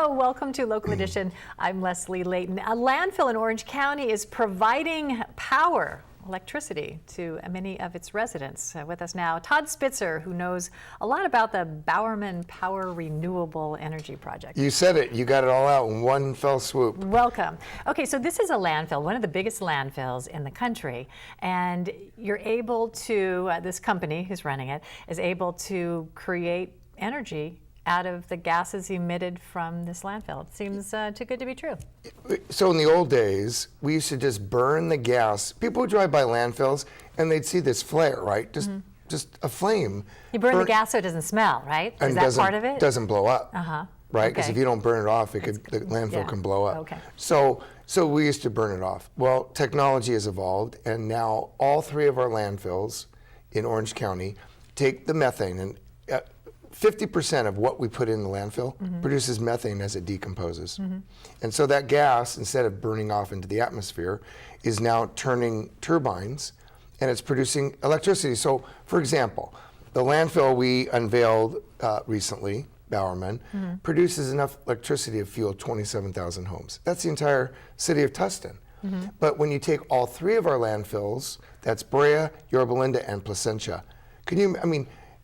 Hello, welcome to Local Edition. I'm Leslie Leyton. A landfill in Orange County is providing electricity to many of its residents. With us now, Todd Spitzer, who knows a lot about the Bowerman Power Renewable Energy Project. You said it. You got it all out in one fell swoop. Welcome. Okay, so this is a landfill, one of the biggest landfills in the country, and you're able to, this company who's running it, is able to create energy out of the gases emitted from this landfill. It seems too good to be true. So in the old days, we used to just burn the gas. People would drive by landfills and they'd see this flare, right? Just a flame. You burn the gas so it doesn't smell, right? Is that part of it? Doesn't blow up. Right? Because Okay. if you don't burn it off, the landfill can blow up. Okay. So we used to burn it off. Well, technology has evolved, and now all three of our landfills in Orange County take the methane, and 50% of what we put in the landfill produces methane as it decomposes. And so that gas, instead of burning off into the atmosphere, is now turning turbines, and it's producing electricity. So, for example, the landfill we unveiled recently, Bowerman, produces enough electricity to fuel 27,000 homes. That's the entire city of Tustin. But when you take all three of our landfills, that's Brea, Yorba Linda, and Placentia,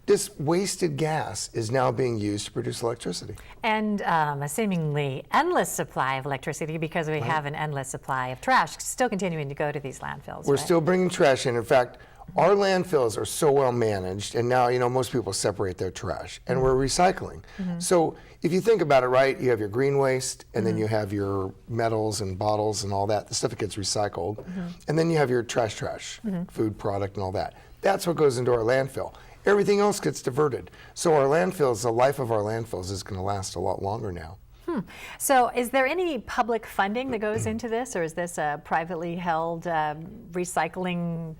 this wasted gas is now being used to produce electricity. And a seemingly endless supply of electricity, because we have an endless supply of trash still continuing to go to these landfills. We're still bringing trash in. In fact, our landfills are so well managed, and now, most people separate their trash, and we're recycling. So if you think about it, right, you have your green waste, and then you have your metals and bottles and all that, the stuff that gets recycled, and then you have your trash, food product and all that. That's what goes into our landfill. Everything else gets diverted. So our landfills, the life of our landfills is going to last a lot longer now. So is there any public funding that goes into this, or is this a privately held recycling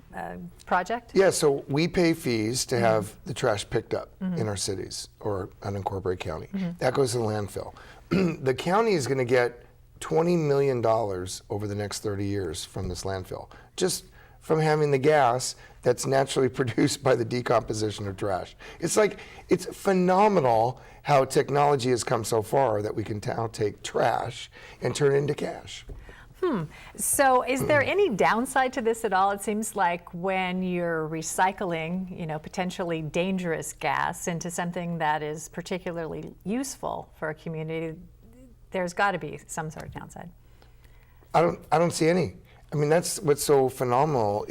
project? Yeah, so we pay fees to have the trash picked up in our cities or unincorporated county. That goes to the landfill. The county is going to get $20 million over the next 30 years from this landfill, just from having the gas that's naturally produced by the decomposition of trash. It's phenomenal how technology has come so far that we can now take trash and turn it into cash. So is there any downside to this at all? It seems like when you're recycling, potentially dangerous gas into something that is particularly useful for a community, there's got to be some sort of downside. I don't see any. That's what's so phenomenal.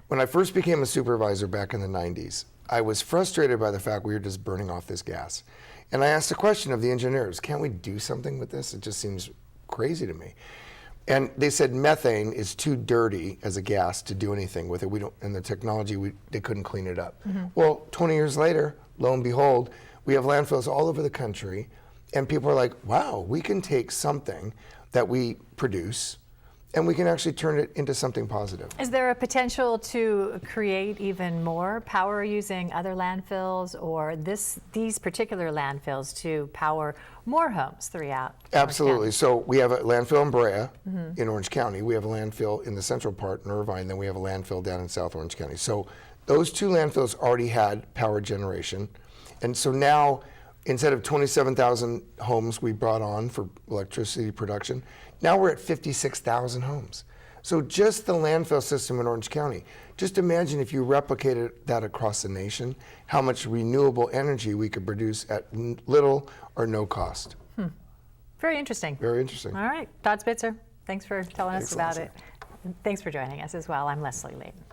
When I first became a supervisor back in the 90s, I was frustrated by the fact we were just burning off this gas. And I asked the question of the engineers, can't we do something with this? It just seems crazy to me. And they said methane is too dirty as a gas to do anything with it. And the technology, they couldn't clean it up. Well, 20 years later, lo and behold, we have landfills all over the country, and people are like, wow, we can take something that we produce and we can actually turn it into something positive. Is there a potential to create even more power using other landfills, or these particular landfills to power more homes throughout? Absolutely. So we have a landfill in Brea in Orange County. We have a landfill in the central part in Irvine. Then we have a landfill down in South Orange County. So those two landfills already had power generation. And so now, instead of 27,000 homes we brought on for electricity production, now we're at 56,000 homes. So just the landfill system in Orange County, just imagine if you replicated that across the nation, how much renewable energy we could produce at little or no cost. Very interesting. Very interesting. All right, Todd Spitzer, thanks for telling us about Leslie. it. Thanks for joining us as well. I'm Leslie Leyton.